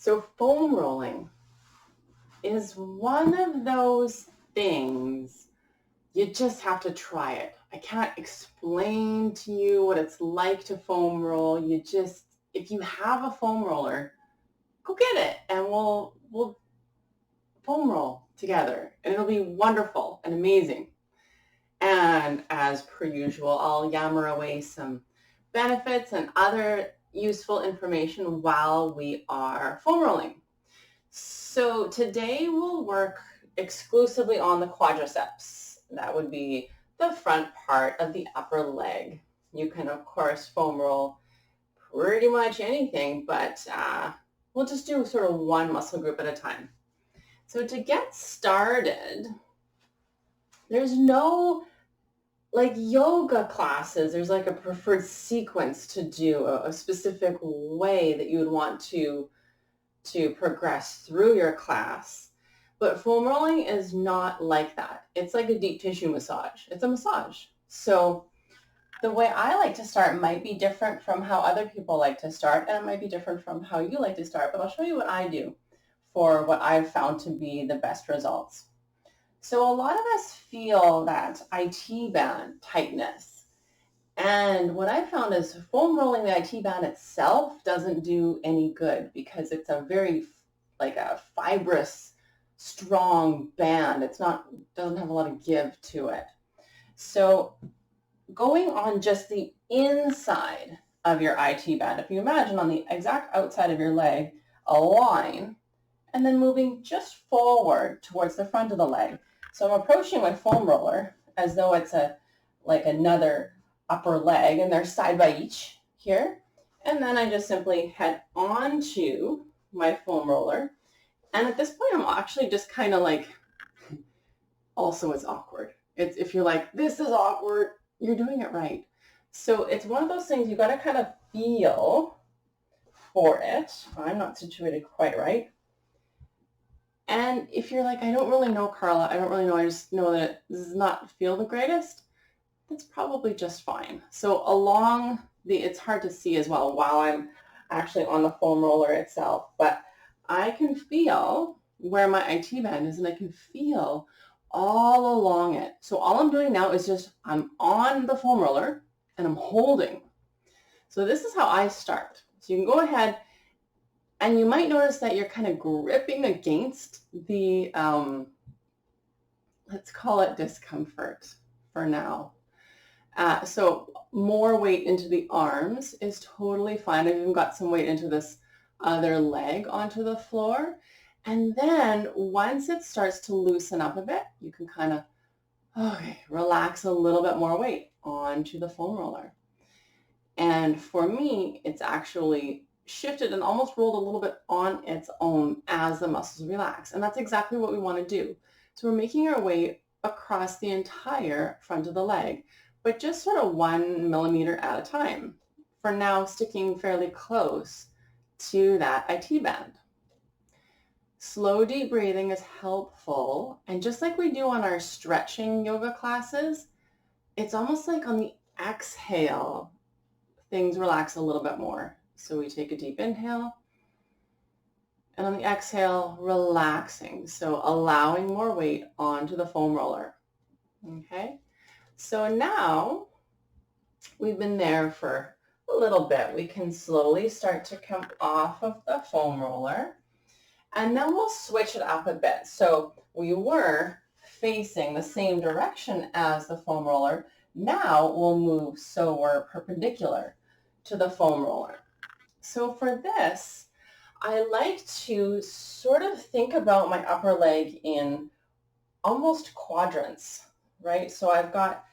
So foam rolling is one of those things you just have to try it. I can't explain to you what it's like to foam roll. If you have a foam roller, go get it and we'll foam roll together and it'll be wonderful and amazing. And as per usual, I'll yammer away some benefits and other useful information while we are foam rolling. So today we'll work exclusively on the quadriceps. That would be the front part of the upper leg. You can, of course, foam roll pretty much anything, but we'll just do sort of one muscle group at a time. So to get started, there's no like yoga classes, there's like a preferred sequence to do, a specific way that you would want to progress through your class. But foam rolling is not like that. It's like a deep tissue massage. It's a massage. So the way I like to start might be different from how other people like to start, and it might be different from how you like to start, but I'll show you what I do for what I've found to be the best results. So a lot of us feel that IT band tightness. And what I found is foam rolling the IT band itself doesn't do any good because it's a very like a fibrous, strong band. Doesn't have a lot of give to it. So going on just the inside of your IT band, if you imagine on the exact outside of your leg, a line, and then moving just forward towards the front of the leg. So I'm approaching my foam roller as though it's like another upper leg, and they're side by each here. And then I just simply head onto my foam roller. And at this point, I'm actually just kind of like, also it's awkward. If you're like, this is awkward, you're doing it right. So it's one of those things you got to kind of feel for it. I'm not situated quite right. And if you're like, I don't really know, Carla, I don't really know, I just know that this does not feel the greatest, that's probably just fine. So it's hard to see as well while I'm actually on the foam roller itself, but I can feel where my IT band is and I can feel all along it. So all I'm doing now is I'm on the foam roller and I'm holding. So this is how I start. So you can go ahead and you might notice that you're kind of gripping against the, let's call it discomfort for now. So more weight into the arms is totally fine. I've even got some weight into this other leg onto the floor. And then once it starts to loosen up a bit, you can kind of, relax a little bit more weight onto the foam roller. And for me, it's actually shifted and almost rolled a little bit on its own as the muscles relax. And that's exactly what we want to do. So we're making our way across the entire front of the leg, but just sort of 1 millimeter at a time. For now, sticking fairly close to that IT band. Slow, deep breathing is helpful. And just like we do on our stretching yoga classes, it's almost like on the exhale, things relax a little bit more. So we take a deep inhale, and on the exhale, relaxing. So allowing more weight onto the foam roller. Okay. So now we've been there for a little bit. We can slowly start to come off of the foam roller, and then we'll switch it up a bit. So we were facing the same direction as the foam roller. Now we'll move so we're perpendicular to the foam roller. So for this, I like to sort of think about my upper leg in almost quadrants, right? So I've got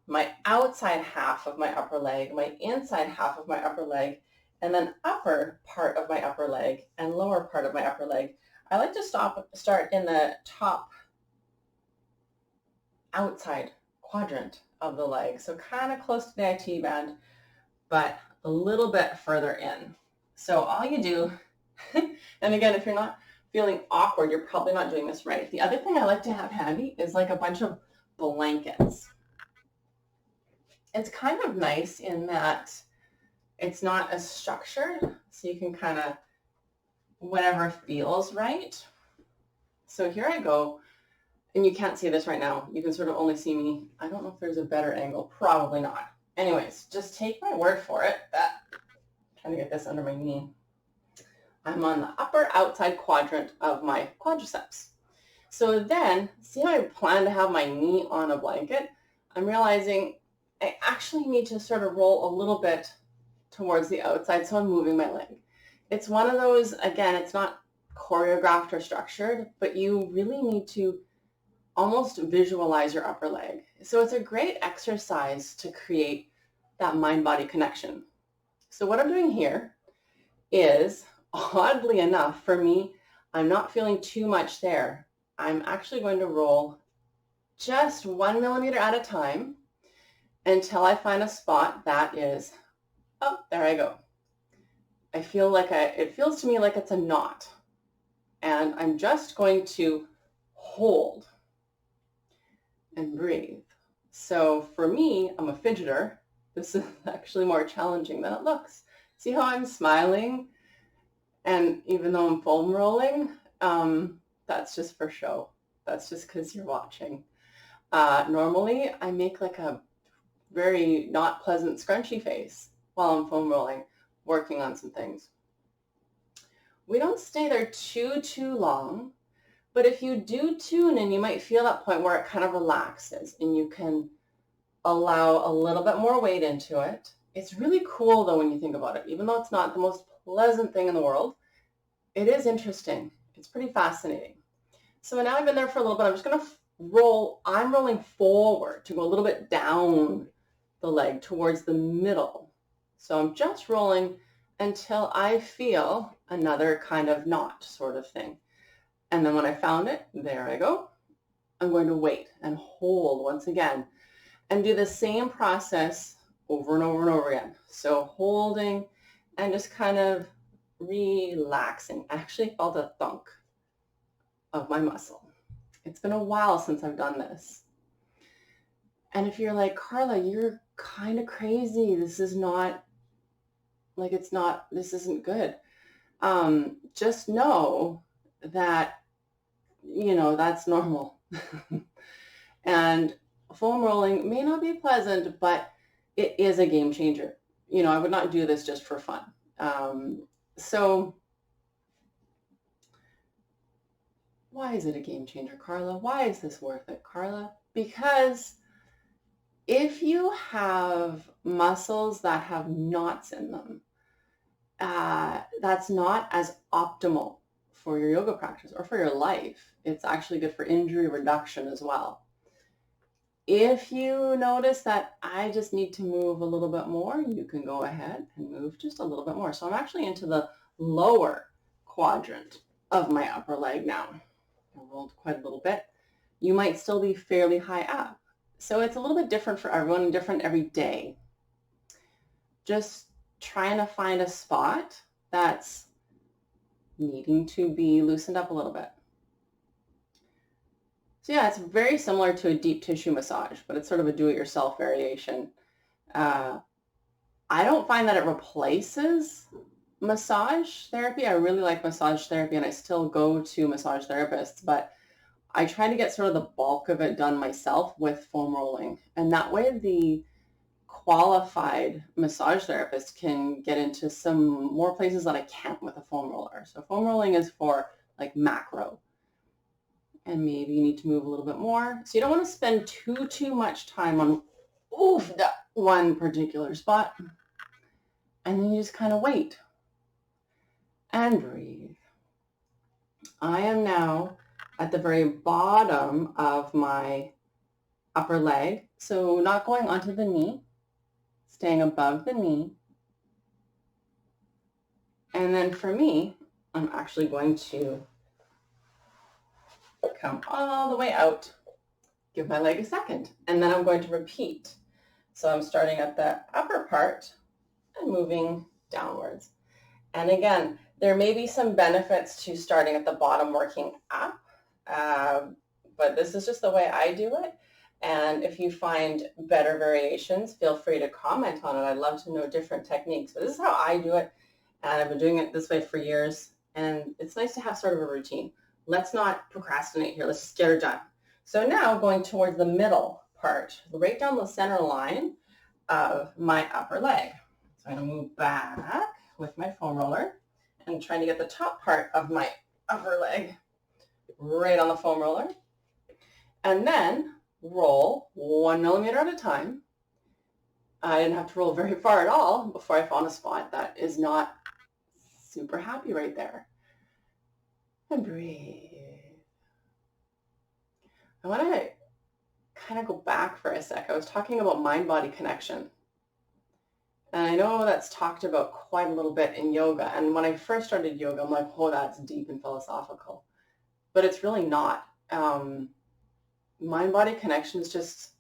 my outside half of my upper leg, my inside half of my upper leg, and then upper part of my upper leg and lower part of my upper leg. I like to start in the top outside quadrant of the leg. So kind of close to the IT band, but a little bit further in. So all you do, and again, if you're not feeling awkward, you're probably not doing this right. The other thing I like to have handy is like a bunch of blankets. It's kind of nice in that it's not as structured, so you can kind of whenever feels right. So here I go. And you can't see this right now. You can sort of only see me. I don't know if there's a better angle. Probably not. Anyways, just take my word for it. Trying to get this under my knee. I'm on the upper outside quadrant of my quadriceps. So then, see how I plan to have my knee on a blanket? I'm realizing I actually need to sort of roll a little bit towards the outside, so I'm moving my leg. It's one of those, again, it's not choreographed or structured, but you really need to almost visualize your upper leg. So it's a great exercise to create that mind-body connection. So what I'm doing here is, oddly enough, for me, I'm not feeling too much there. I'm actually going to roll just 1 millimeter at a time until I find a spot that is, oh, there I go. I feel like it feels to me like it's a knot. And I'm just going to hold and breathe. So for me, I'm a fidgeter. This is actually more challenging than it looks. See how I'm smiling? And even though I'm foam rolling, that's just for show. That's just because you're watching. Normally, I make like a very not pleasant scrunchy face while I'm foam rolling, working on some things. We don't stay there too long, but if you do tune in, you might feel that point where it kind of relaxes and you can allow a little bit more weight into it. It's really cool though when you think about it. Even though it's not the most pleasant thing in the world, it is interesting. It's pretty fascinating. So now I've been there for a little bit. I'm just going to roll. I'm rolling forward to go a little bit down the leg towards the middle. So I'm just rolling until I feel another kind of knot sort of thing. And then when I found it, there I go. I'm going to wait and hold once again and do the same process over and over and over again. So holding and just kind of relaxing. I actually felt a thunk of my muscle. It's been a while since I've done this. And if you're like, Carla, you're kind of crazy. This is not, like, it's not, this isn't good. Just know that, you know, that's normal. And foam rolling may not be pleasant, but it is a game changer. You know, I would not do this just for fun. So why is it a game changer, Carla? Why is this worth it, Carla? Because if you have muscles that have knots in them, that's not as optimal for your yoga practice or for your life. It's actually good for injury reduction as well. If you notice that I just need to move a little bit more, you can go ahead and move just a little bit more. So I'm actually into the lower quadrant of my upper leg now. I rolled quite a little bit. You might still be fairly high up. So it's a little bit different for everyone and different every day. Just trying to find a spot that's needing to be loosened up a little bit. So yeah, it's very similar to a deep tissue massage, but it's sort of a do-it-yourself variation. I don't find that it replaces massage therapy. I really like massage therapy and I still go to massage therapists, but I try to get sort of the bulk of it done myself with foam rolling. And that way the qualified massage therapist can get into some more places that I can't with a foam roller. So foam rolling is for like macro. And maybe you need to move a little bit more. So you don't want to spend too much time on that one particular spot. And then you just kind of wait and breathe. I am now at the very bottom of my upper leg. So not going onto the knee, staying above the knee. And then for me, I'm actually going to come all the way out, give my leg a second, and then I'm going to repeat. So I'm starting at the upper part and moving downwards. And again, there may be some benefits to starting at the bottom, working up, but this is just the way I do it. And if you find better variations, feel free to comment on it. I'd love to know different techniques, but this is how I do it. And I've been doing it this way for years. And it's nice to have sort of a routine. Let's not procrastinate here. Let's just get her done. So now going towards the middle part, right down the center line of my upper leg. So I'm going to move back with my foam roller and trying to get the top part of my upper leg right on the foam roller. And then roll 1 millimeter at a time. I didn't have to roll very far at all before I found a spot that is not super happy right there. And breathe. I want to kind of go back for a sec. I was talking about mind-body connection. And I know that's talked about quite a little bit in yoga. And when I first started yoga, I'm like, oh, that's deep and philosophical. But it's really not. Mind-body connection is just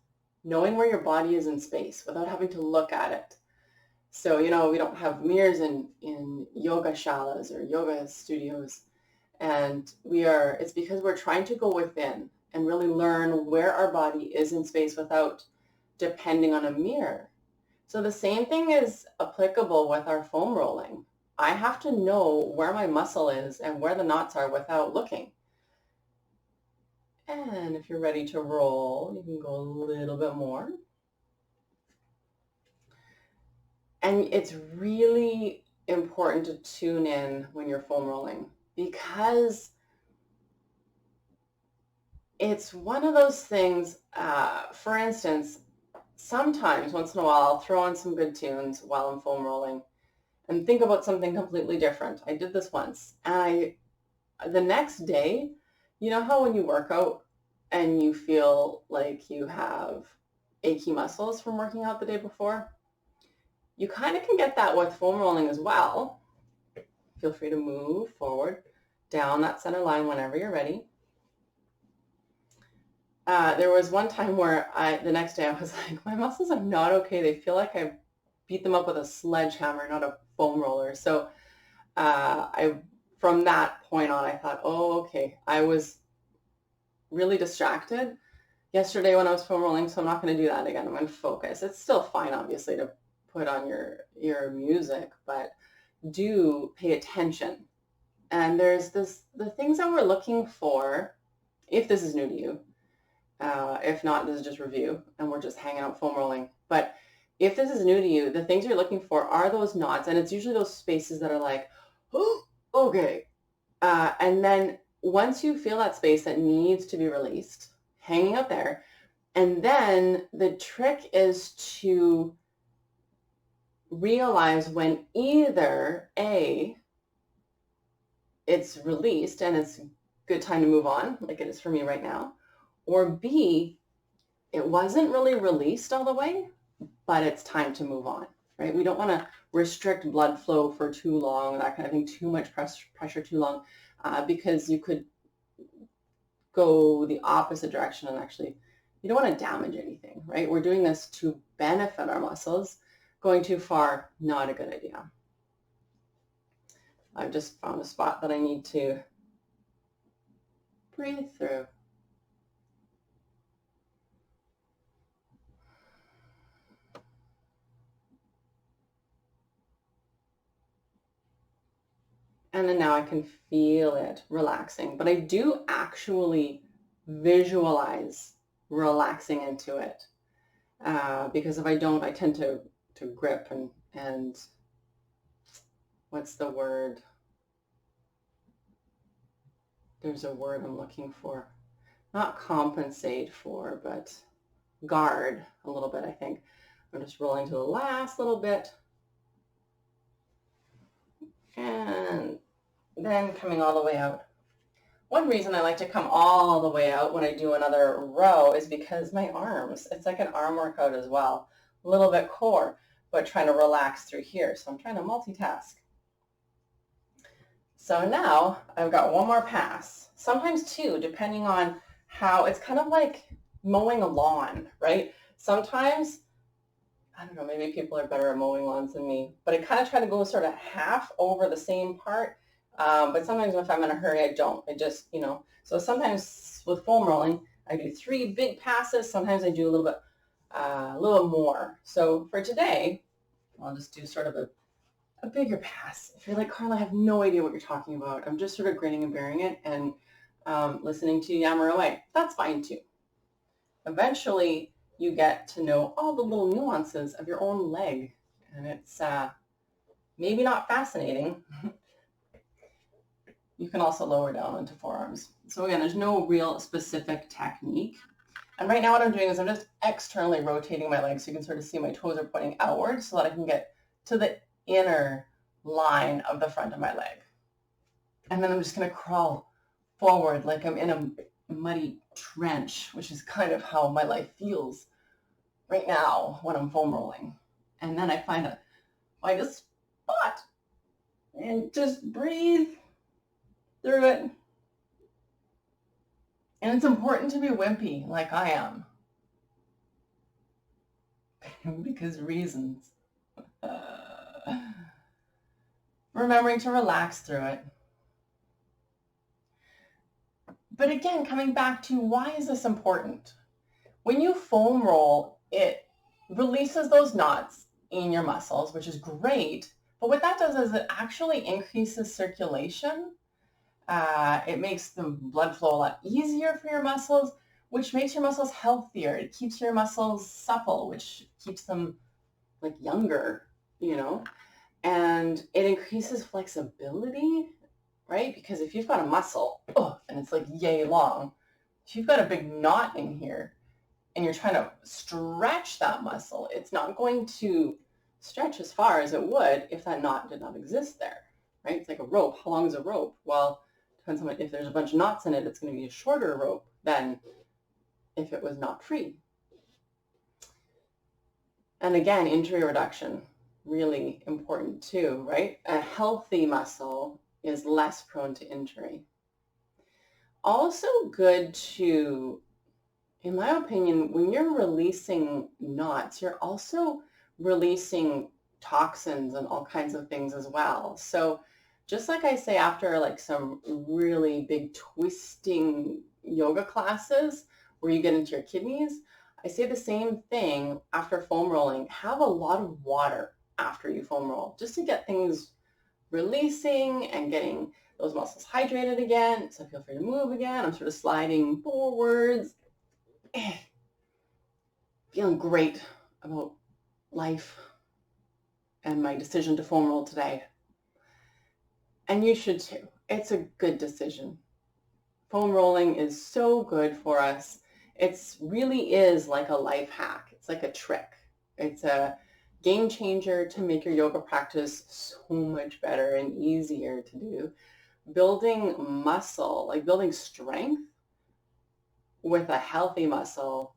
knowing where your body is in space without having to look at it. So, we don't have mirrors in yoga shalas or yoga studios. And it's because we're trying to go within and really learn where our body is in space without depending on a mirror. So the same thing is applicable with our foam rolling. I have to know where my muscle is and where the knots are without looking. And if you're ready to roll, you can go a little bit more. And it's really important to tune in when you're foam rolling because it's one of those things, for instance, sometimes once in a while I'll throw on some good tunes while I'm foam rolling and think about something completely different. I did this once and the next day, you know how when you work out and you feel like you have achy muscles from working out the day before? You kind of can get that with foam rolling as well. Feel free to move forward down that center line whenever you're ready. There was one time where the next day I was like, my muscles are not okay. They feel like I beat them up with a sledgehammer, not a foam roller. So from that point on, I thought, oh, okay. I was really distracted yesterday when I was foam rolling, so I'm not going to do that again. I'm going to focus. It's still fine, obviously, to put on your music, but do pay attention. And there's the things that we're looking for, if this is new to you. If not, this is just review, and we're just hanging out foam rolling. But if this is new to you, the things you're looking for are those knots, and it's usually those spaces that are like, oh, okay. And then once you feel that space that needs to be released, hanging out there, and then the trick is to realize when either A, it's released and it's a good time to move on, like it is for me right now, or B, it wasn't really released all the way, but it's time to move on, right? We don't want to restrict blood flow for too long, that kind of thing, too much pressure too long, because you could go the opposite direction and actually you don't want to damage anything, right? We're doing this to benefit our muscles. Going too far, not a good idea. I've just found a spot that I need to breathe through. And then now I can feel it relaxing, but I do actually visualize relaxing into it. Because if I don't, I tend to grip and what's the word? There's a word I'm looking for. Not compensate for, but guard a little bit, I think. I'm just rolling to the last little bit. And then coming all the way out. One reason I like to come all the way out when I do another row is because my arms, it's like an arm workout as well. A little bit core, but trying to relax through here. So I'm trying to multitask. So now I've got one more pass, sometimes two, depending on how, it's kind of like mowing a lawn, right? Sometimes, I don't know, maybe people are better at mowing lawns than me, but I kind of try to go sort of half over the same part. But sometimes if I'm in a hurry, I don't. I just, so sometimes with foam rolling, I do 3 big passes. Sometimes I do a little more. So for today, I'll just do sort of a a bigger pass. If you're like, Carla, I have no idea what you're talking about. I'm just sort of grinning and bearing it and listening to you yammer away. That's fine too. Eventually, you get to know all the little nuances of your own leg. And it's maybe not fascinating. You can also lower down into forearms. So again, there's no real specific technique. And right now what I'm doing is I'm just externally rotating my legs so you can sort of see my toes are pointing outward so that I can get to the inner line of the front of my leg. And then I'm just going to crawl forward like I'm in a muddy trench, which is kind of how my life feels right now when I'm foam rolling. And then I find a spot and just breathe through it. And it's important to be wimpy like I am. Because reasons. Remembering to relax through it. But again, coming back to why is this important? When you foam roll, it releases those knots in your muscles, which is great. But what that does is it actually increases circulation. It makes the blood flow a lot easier for your muscles, which makes your muscles healthier. It keeps your muscles supple, which keeps them like younger, and it increases flexibility, right? Because if you've got a muscle and it's like yay long, if you've got a big knot in here and you're trying to stretch that muscle, it's not going to stretch as far as it would if that knot did not exist there, right? It's like a rope. How long is a rope? Well, depends on if there's a bunch of knots in it, it's going to be a shorter rope than if it was knot free. And again, injury reduction, really important too, right? A healthy muscle is less prone to injury. Also good to, in my opinion, when you're releasing knots, you're also releasing toxins and all kinds of things as well. So just like I say after like some really big twisting yoga classes where you get into your kidneys, I say the same thing after foam rolling. Have a lot of water after you foam roll just to get things releasing and getting those muscles hydrated again. So feel free to move again. I'm sort of sliding forwards. Feeling great about life and my decision to foam roll today. And you should too. It's a good decision. Foam rolling is so good for us. It really is like a life hack. It's like a trick. It's a game changer to make your yoga practice so much better and easier to do. Building muscle, like building strength with a healthy muscle,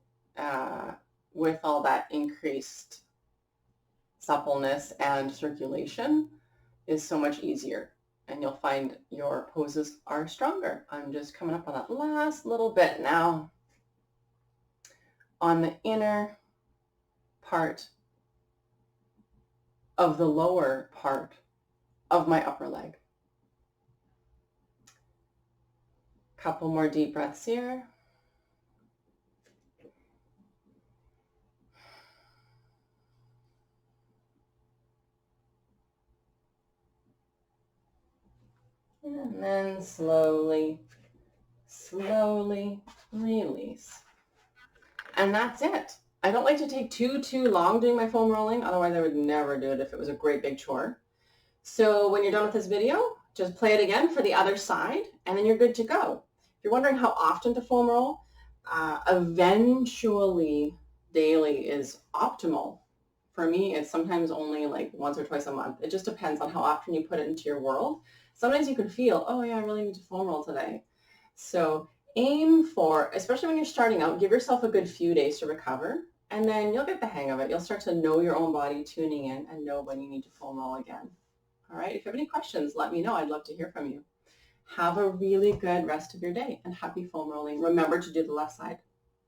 with all that increased suppleness and circulation is so much easier. And you'll find your poses are stronger. I'm just coming up on that last little bit now on the inner part of the lower part of my upper leg. Couple more deep breaths here. And then slowly release. And that's it. I don't like to take too long doing my foam rolling. Otherwise, I would never do it if it was a great big chore. So when you're done with this video, just play it again for the other side, and then you're good to go. If you're wondering how often to foam roll, eventually daily is optimal. For me, it's sometimes only like once or twice a month. It just depends on how often you put it into your world. Sometimes you can feel, oh yeah, I really need to foam roll today. So aim for, especially when you're starting out, give yourself a good few days to recover, and then you'll get the hang of it. You'll start to know your own body tuning in and know when you need to foam roll again. All right, if you have any questions, let me know. I'd love to hear from you. Have a really good rest of your day and happy foam rolling. Remember to do the left side.